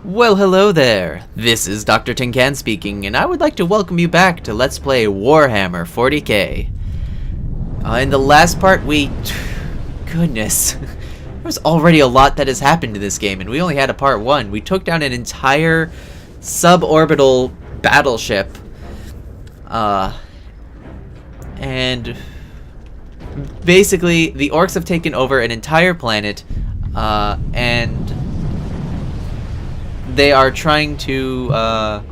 Well, hello there. This is DoctorTincan speaking, and I would like to welcome you back to Let's Play Warhammer 40k. In the last part, goodness. There's already a lot that has happened in this game, and we only had a part 1. We took down an entire suborbital battleship. And basically, the orcs have taken over an entire planet, and they are trying to, well,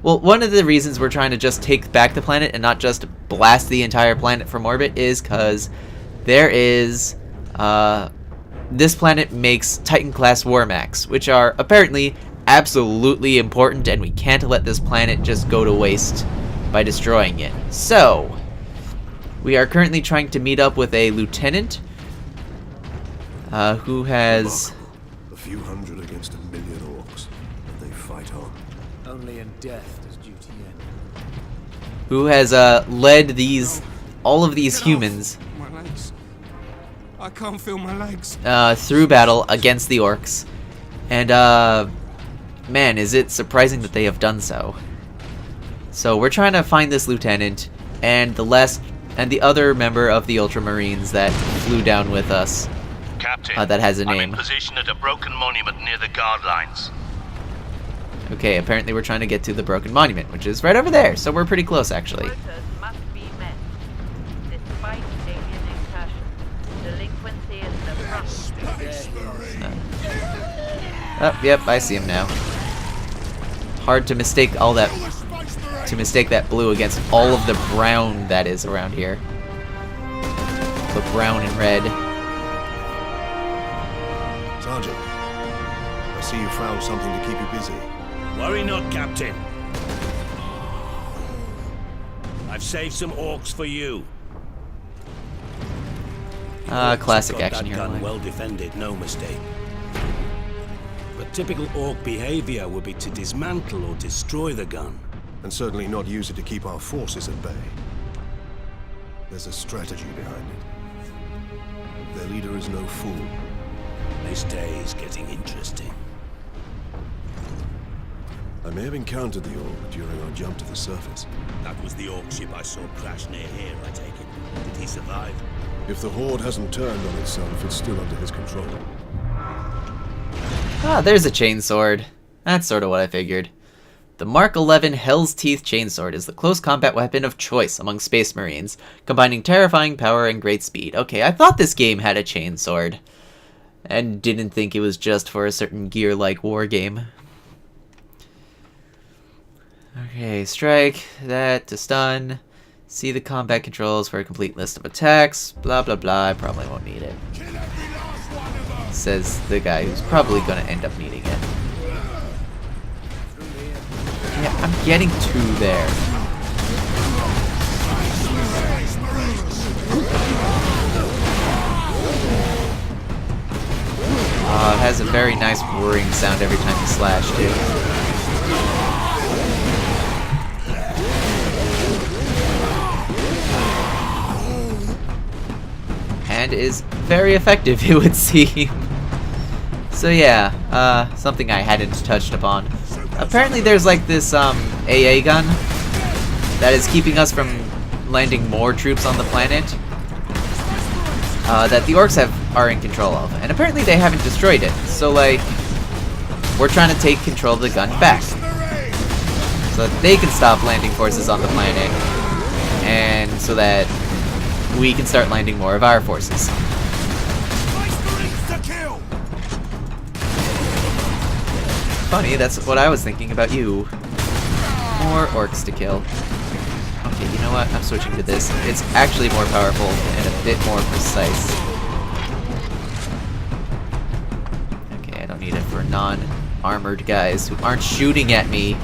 one of the reasons we're trying to just take back the planet and not just blast the entire planet from orbit is because there is, this planet makes Titan-class war mechs, which are apparently absolutely important, and we can't let this planet just go to waste by destroying it. So, we are currently trying to meet up with a lieutenant, who has... A few hundred against a million orcs, and they fight on. Only in death does duty end. Who has led all of these humans My legs. I can't feel my legs. through battle against the orcs, and man, is it surprising that they have done so. So we're trying to find this lieutenant and the other member of the Ultramarines that flew down with us. Captain, that has a I'm name. in position at a broken monument near the guard lines. Okay, apparently we're trying to get to the broken monument, which is right over there, so we're pretty close actually. Quotas must be met. Despite alien incursion, delinquency is the front. Oh, yep, I see him now. Hard to mistake that blue against all of the brown that is around here. The brown and red. Sergeant, I see you found something to keep you busy. Worry not, Captain. I've saved some orcs for you. Classic Got action that gun hero. well defended, no mistake. But typical orc behavior would be to dismantle or destroy the gun. And certainly not use it to keep our forces at bay. There's a strategy behind it. Their leader is no fool. This day is getting interesting. I may have encountered the orc during our jump to the surface. That was the orc ship I saw crash near here, I take it. Did he survive? If the horde hasn't turned on itself, it's still under his control. Ah, there's a chainsword. That's sort of what I figured. The Mark 11 Hell's Teeth Chainsword is the close combat weapon of choice among Space Marines, combining terrifying power and great speed. Okay, I thought this game had a chainsword, and didn't think it was just for a certain gear-like war game. Okay, strike, that to stun, see the combat controls for a complete list of attacks, blah blah blah, I probably won't need it. Says the guy who's probably gonna end up needing it. Yeah, I'm getting to there. It has a very nice whirring sound every time you slash, too. And is very effective, it would seem. So yeah, something I hadn't touched upon. Apparently there's like this AA gun that is keeping us from landing more troops on the planet that the orcs are in control of, and apparently they haven't destroyed it. So like, we're trying to take control of the gun back so that they can stop landing forces on the planet, and so that we can start landing more of our forces. Funny, that's what I was thinking about you. More orcs to kill. Okay, you know what? I'm switching to this. It's actually more powerful and a bit more precise. Okay, I don't need it for non-armored guys who aren't shooting at me.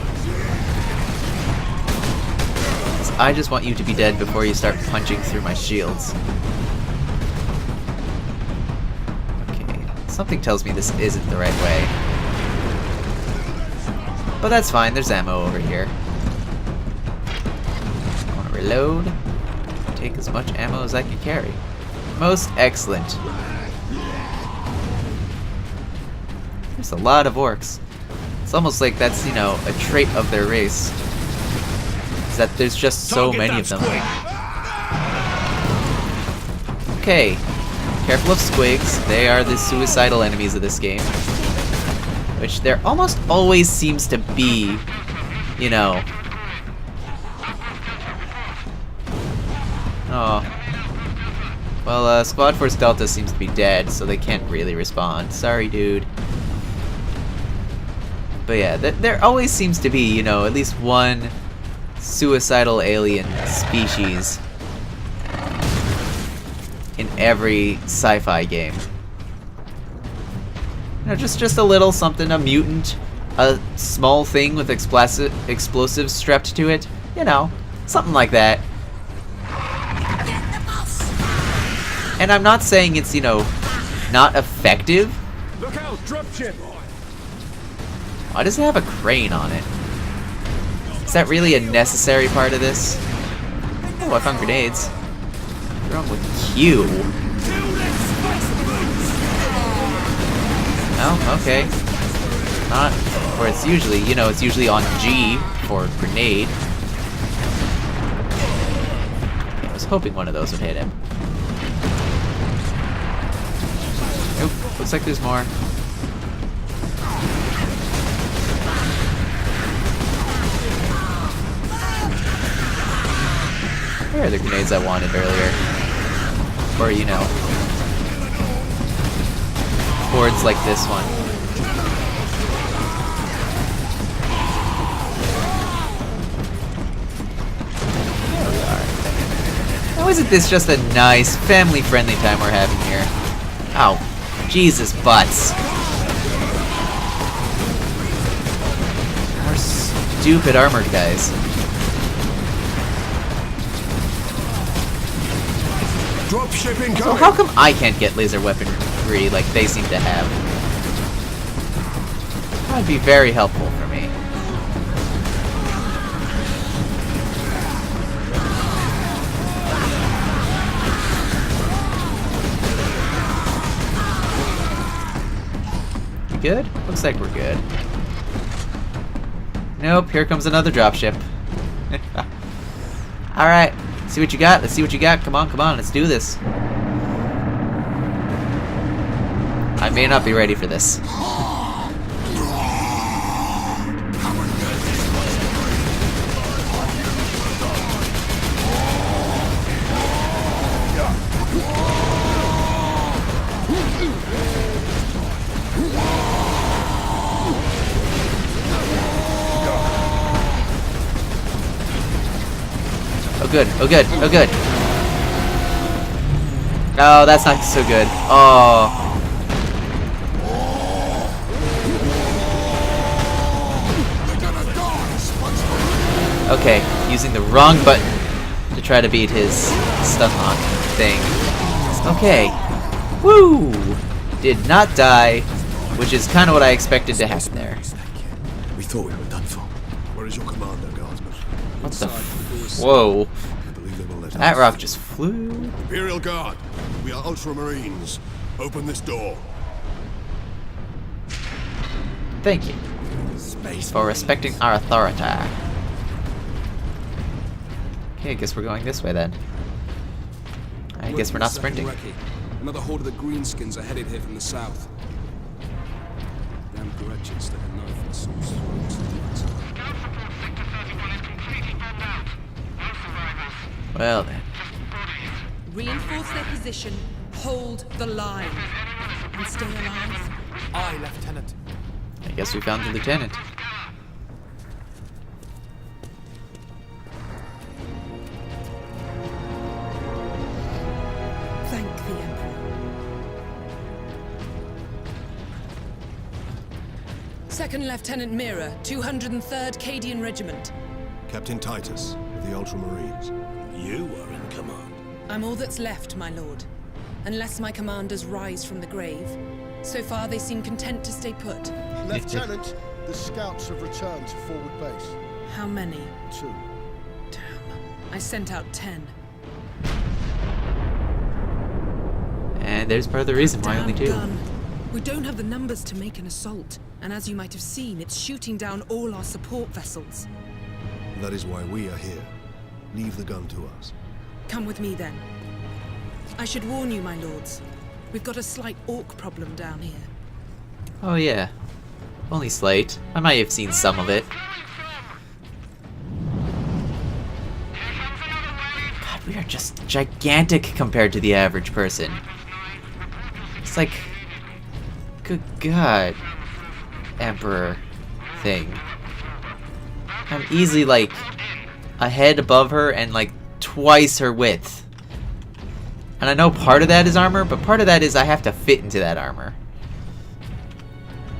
'Cause I just want you to be dead before you start punching through my shields. Okay, something tells me this isn't the right way. But that's fine, there's ammo over here. I want to reload. Take as much ammo as I can carry. Most excellent. There's a lot of orcs. It's almost like that's, you know, a trait of their race. Is that there's just so many of them. Okay. Careful of squigs. They are the suicidal enemies of this game. Which there almost always seems to be, you know. Oh. Well, Squad Force Delta seems to be dead, so they can't really respond. Sorry, dude. But yeah, there always seems to be, you know, at least one suicidal alien species in every sci-fi game. You know, just a little something, a mutant, a small thing with explosives strapped to it. You know, something like that. And I'm not saying it's, you know, not effective. Look out, dropship! Why does it have a crane on it? Is that really a necessary part of this? Oh, I found grenades. What's wrong with Q? Oh, okay. Not, or it's usually, you know, it's usually on G for grenade. I was hoping one of those would hit him. Nope, looks like there's more. Where are the grenades I wanted earlier? Or, you know, boards like this one. There we are. How isn't this just a nice, family-friendly time we're having here? Ow. Jesus butts. More stupid armored guys. Dropship incoming! So how come I can't get laser weaponry like they seem to have? That would be very helpful for me. We good? Looks like we're good. Nope, here comes another dropship. Alright. See what you got. Let's see what you got. Come on, let's do this. I may not be ready for this. Oh good, oh good, oh good. Oh, that's not so good. Oh. Okay, using the wrong button to try to beat his stun lock thing. Okay. Woo! Did not die, which is kind of what I expected to happen there. We thought we were done for. Where is your commander, Guardsman? What the whoa. I believe they will let That us. rock just flew. Imperial Guard, we are Ultramarines. Open this door. Thank you for respecting our authority. Okay, I guess we're going this way then. I guess we're not sprinting. Another horde of the Greenskins are headed here from the south. Damn Gretchen stuck a knife in someone's throat. Well then. Reinforce their position, hold the line, and stay alive. Aye, Lieutenant. I guess we found the lieutenant. Thank the Emperor. Second Lieutenant Mira, 203rd Cadian Regiment. Captain Titus of the Ultramarines. You are in command. I'm all that's left, my lord. Unless my commanders rise from the grave. So far, they seem content to stay put. Lieutenant, the scouts have returned to forward base. How many? 2. Damn. I sent out 10. And there's part of the reason why only Damn 2. gun. We don't have the numbers to make an assault, and as you might have seen, it's shooting down all our support vessels. That is why we are here. Leave the gun to us. Come with me then. I should warn you, my lords. We've got a slight orc problem down here. Oh yeah. Only slight. I might have seen some of it. God, we are just gigantic compared to the average person. It's like... Good God. Emperor thing. I'm easily like a head above her and like twice her width. And I know part of that is armor, but part of that is I have to fit into that armor.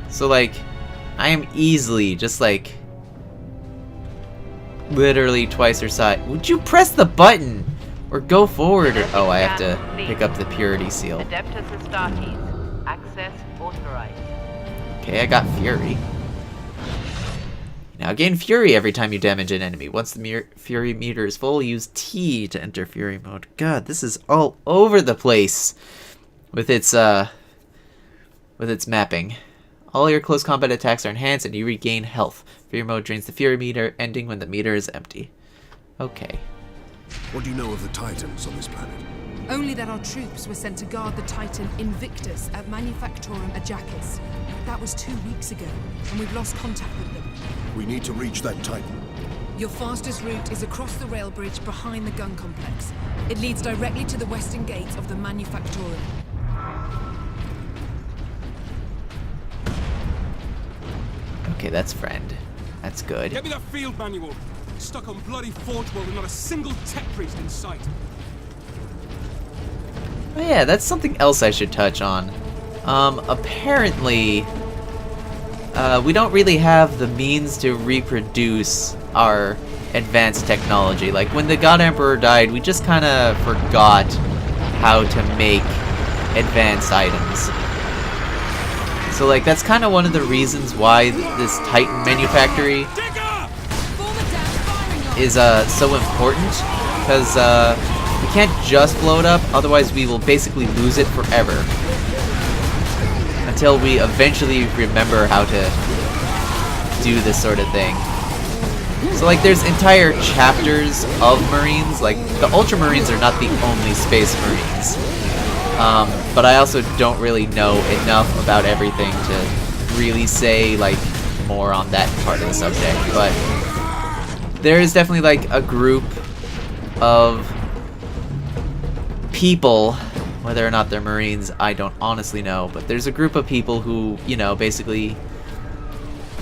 So like, I am easily just like literally twice her size. Would you press the button or go forward? Or, oh, I have to pick up the purity seal. Adeptus Astartes. Access authorized. Okay, I got Fury. Now gain Fury every time you damage an enemy. Once the Fury meter is full, use T to enter Fury mode. God, this is all over the place with its mapping. All your close combat attacks are enhanced and you regain health. Fury mode drains the Fury meter, ending when the meter is empty. Okay. What do you know of the Titans on this planet? Only that our troops were sent to guard the Titan Invictus at Manufactorum Ajacis. That was 2 weeks ago, and we've lost contact with them. We need to reach that Titan. Your fastest route is across the rail bridge behind the gun complex. It leads directly to the western gate of the Manufactorum. Okay, that's friend. That's good. Get me that field manual. Stuck on bloody Forge World and not a single tech priest in sight. Oh yeah, that's something else I should touch on. Apparently, we don't really have the means to reproduce our advanced technology. Like, when the God Emperor died, we just kind of forgot how to make advanced items. So, like, that's kind of one of the reasons why this Titan manufactory is so important, because we can't just blow it up, otherwise we will basically lose it forever. Until we eventually remember how to do this sort of thing. So like there's entire chapters of Marines, like the Ultramarines are not the only Space Marines. But I also don't really know enough about everything to really say like more on that part of the subject. But there is definitely like a group of people, whether or not they're Marines, I don't honestly know, but there's a group of people who, you know, basically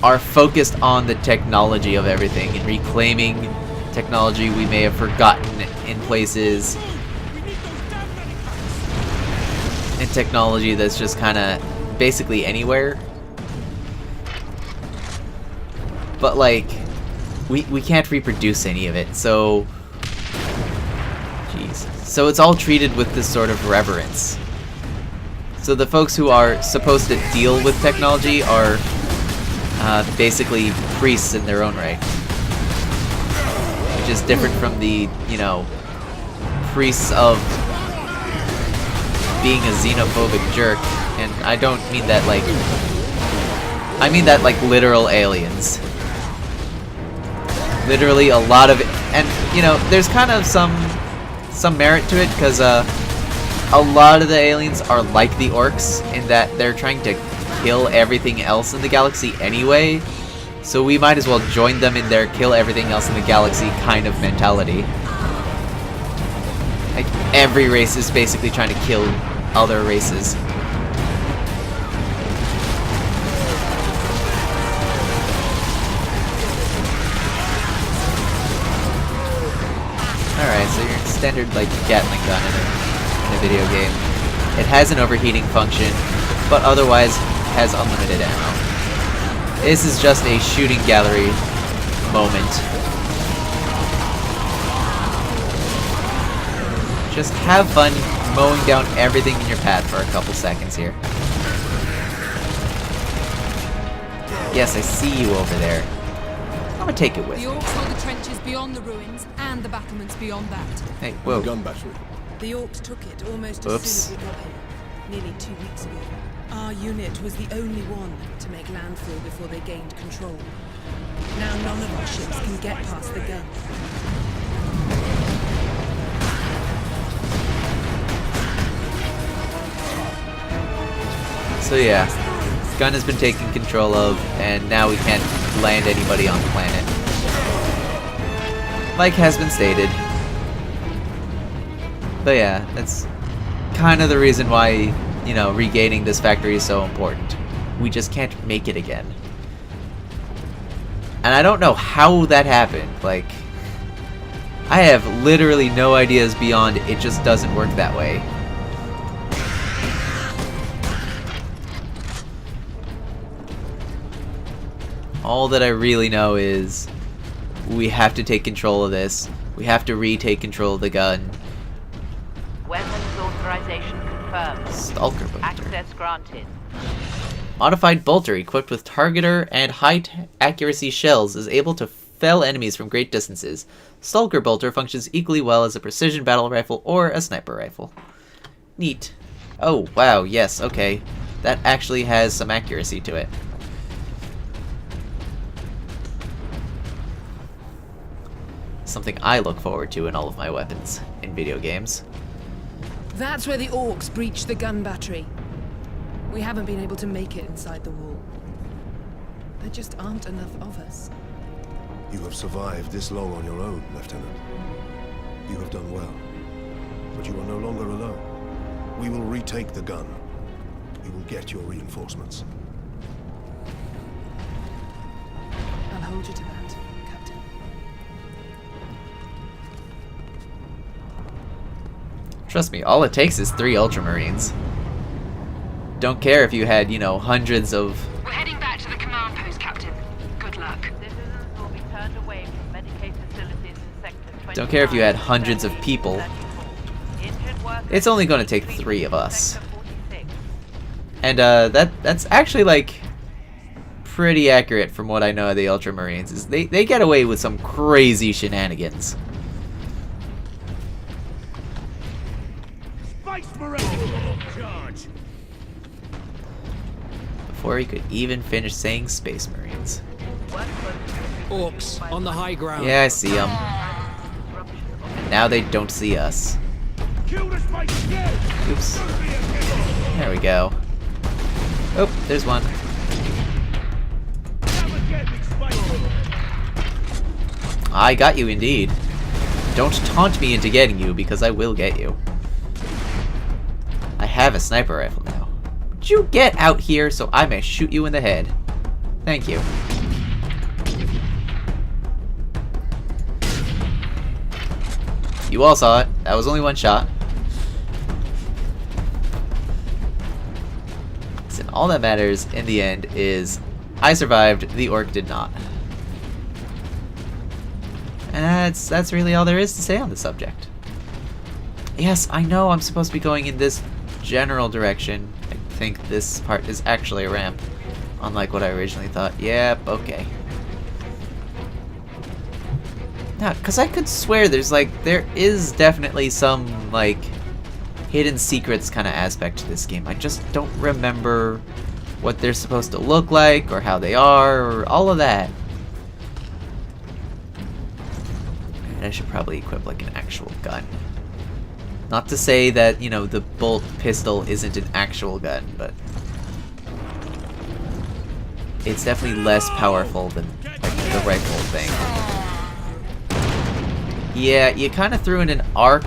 are focused on the technology of everything and reclaiming technology we may have forgotten in places, and technology that's just kind of basically anywhere. But like, we can't reproduce any of it, so so it's all treated with this sort of reverence. So the folks who are supposed to deal with technology are basically priests in their own right. Which is different from the, you know, priests of being a xenophobic jerk. And I don't mean that like... I mean that like literal aliens. Literally a lot of it. And, you know, there's kind of some merit to it, because a lot of the aliens are like the orcs in that they're trying to kill everything else in the galaxy anyway, so we might as well join them in their kill everything else in the galaxy kind of mentality. Like, every race is basically trying to kill other races. Alright, so your standard like Gatling gun in a video game. It has an overheating function, but otherwise has unlimited ammo. This is just a shooting gallery moment. Just have fun mowing down everything in your path for a couple seconds here. Yes, I see you over there. I'm gonna take it with The me. orcs hold the trenches beyond the ruins and the battlements beyond that. Hey, whoa. Gun battery. The orcs took it almost Oops. as soon as we got here, nearly 2 weeks ago. Our unit was the only one to make landfall before they gained control. Now none of our ships can get past the gun. So yeah, gun has been taken control of, and now we can't land anybody on the planet. Like has been stated. But yeah, that's kind of the reason why, you know, regaining this factory is so important. We just can't make it again. And I don't know how that happened. Like, I have literally no ideas beyond it just doesn't work that way. All that I really know is we have to take control of this. We have to retake control of the gun. Weapons authorization confirmed. Stalker bolter. Access granted. Modified bolter equipped with targeter and high accuracy shells is able to fell enemies from great distances. Stalker bolter functions equally well as a precision battle rifle or a sniper rifle. Neat. Oh, wow, yes, okay. That actually has some accuracy to it. Something I look forward to in all of my weapons in video games. That's where the orcs breached the gun battery. We haven't been able to make it inside the wall. There just aren't enough of us. You have survived this long on your own, Lieutenant. You have done well. But you are no longer alone. We will retake the gun. We will get your reinforcements. I'll hold you to that, Captain. Trust me, all it takes is 3 Ultramarines. Don't care if you had, you know, hundreds of... We're heading back to the command post, Captain. Good luck. Citizens will be turned away from Medicaid facilities in Sector 29. Don't care if you had hundreds of people. Injured workers It's only going to take 3 of us. Sector 46. And that's actually, like, pretty accurate from what I know of the Ultramarines. Is they get away with some crazy shenanigans. Charge. Before he could even finish saying Space Marines. Orcs on the high ground. Yeah, I see them. And now they don't see us. Oops. There we go. Oh, there's one. I got you indeed. Don't taunt me into getting you, because I will get you. I have a sniper rifle now. Would you get out here so I may shoot you in the head? Thank you. You all saw it. That was only one shot. So all that matters in the end is I survived, the orc did not. And that's really all there is to say on the subject. Yes, I know I'm supposed to be going in this general direction. I think this part is actually a ramp, unlike what I originally thought. Yep, okay. Now, because I could swear there is definitely some, like, hidden secrets kind of aspect to this game. I just don't remember what they're supposed to look like, or how they are, or all of that. And I should probably equip, like, an actual gun. Not to say that, you know, the bolt pistol isn't an actual gun, but it's definitely less powerful than, like, the rifle thing. Yeah, you kind of threw in an arc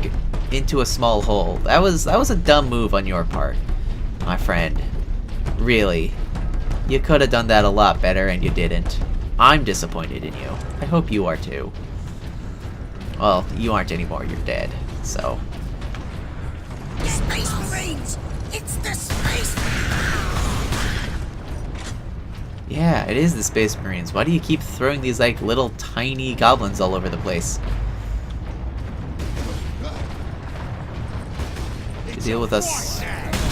into a small hole. That was a dumb move on your part, my friend. Really. You could have done that a lot better, and you didn't. I'm disappointed in you. I hope you are too. Well, you aren't anymore, you're dead, so... Space Marines! It's the Space Yeah, it is the Space Marines. Why do you keep throwing these, like, little tiny goblins all over the place? To deal with us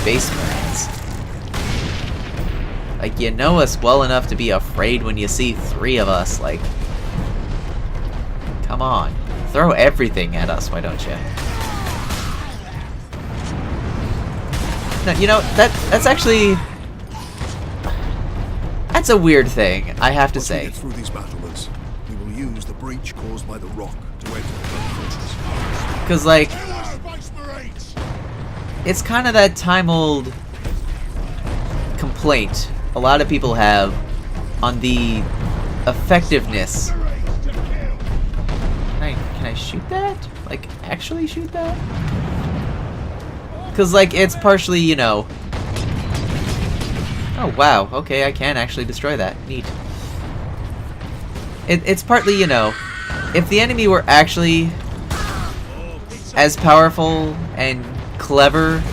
Space Marines. Like, you know us well enough to be afraid when you see 3 of us, like... Come on. Throw everything at us, why don't you? No, you know, that's actually That's a weird thing, I have to Once we say. get through these battlements, we will use the breach caused by the rock to enter the Gun fortress. Because, like, Space Marines! it's kind of that time-old complaint a lot of people have on the effectiveness. Can I shoot that? Like, actually shoot that? Because, like, it's partially, you know... Oh, wow. Okay, I can actually destroy that. Neat. It's partly, you know, if the enemy were actually as powerful and clever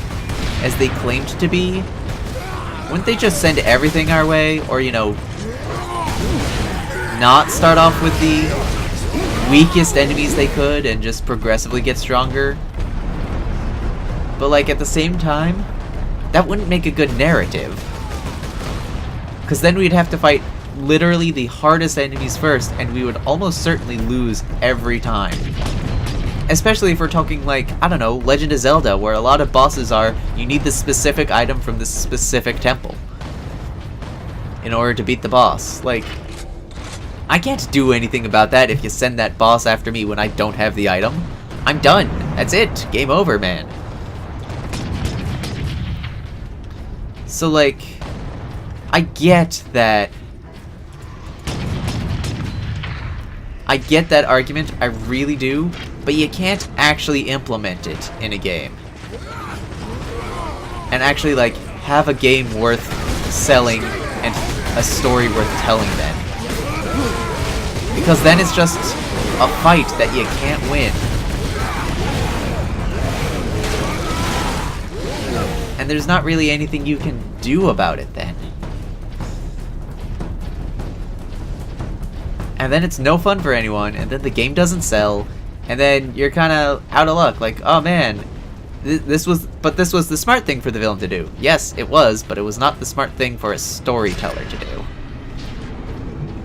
as they claimed to be, wouldn't they just send everything our way? Or, you know, not start off with the weakest enemies they could and just progressively get stronger? But, like, at the same time, that wouldn't make a good narrative. Because then we'd have to fight literally the hardest enemies first, and we would almost certainly lose every time. Especially if we're talking, like, I don't know, Legend of Zelda, where a lot of bosses are, you need this specific item from this specific temple in order to beat the boss. Like, I can't do anything about that if you send that boss after me when I don't have the item. I'm done. That's it. Game over, man. So, like, I get that argument, I really do, but you can't actually implement it in a game. And actually, like, have a game worth selling and a story worth telling then. Because then it's just a fight that you can't win. And there's not really anything you can do about it then. And then it's no fun for anyone, and then the game doesn't sell, and then you're kind of out of luck. Like, oh man, this was the smart thing for the villain to do. Yes, it was, but it was not the smart thing for a storyteller to do.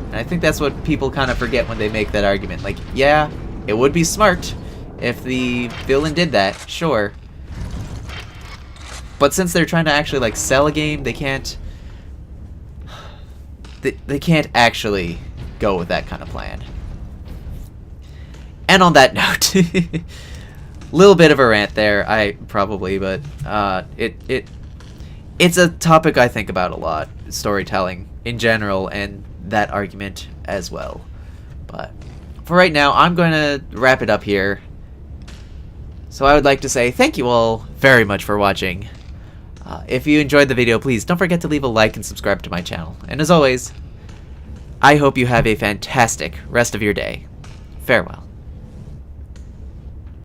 And I think that's what people kind of forget when they make that argument. Like, yeah, it would be smart if the villain did that, sure. But since they're trying to actually, like, sell a game, they can't... They can't actually go with that kind of plan. And on that note, little bit of a rant there, but it's a topic I think about a lot, storytelling in general, and that argument as well. But for right now, I'm going to wrap it up here. So I would like to say thank you all very much for watching. If you enjoyed the video, please don't forget to leave a like and subscribe to my channel. And as always, I hope you have a fantastic rest of your day. Farewell.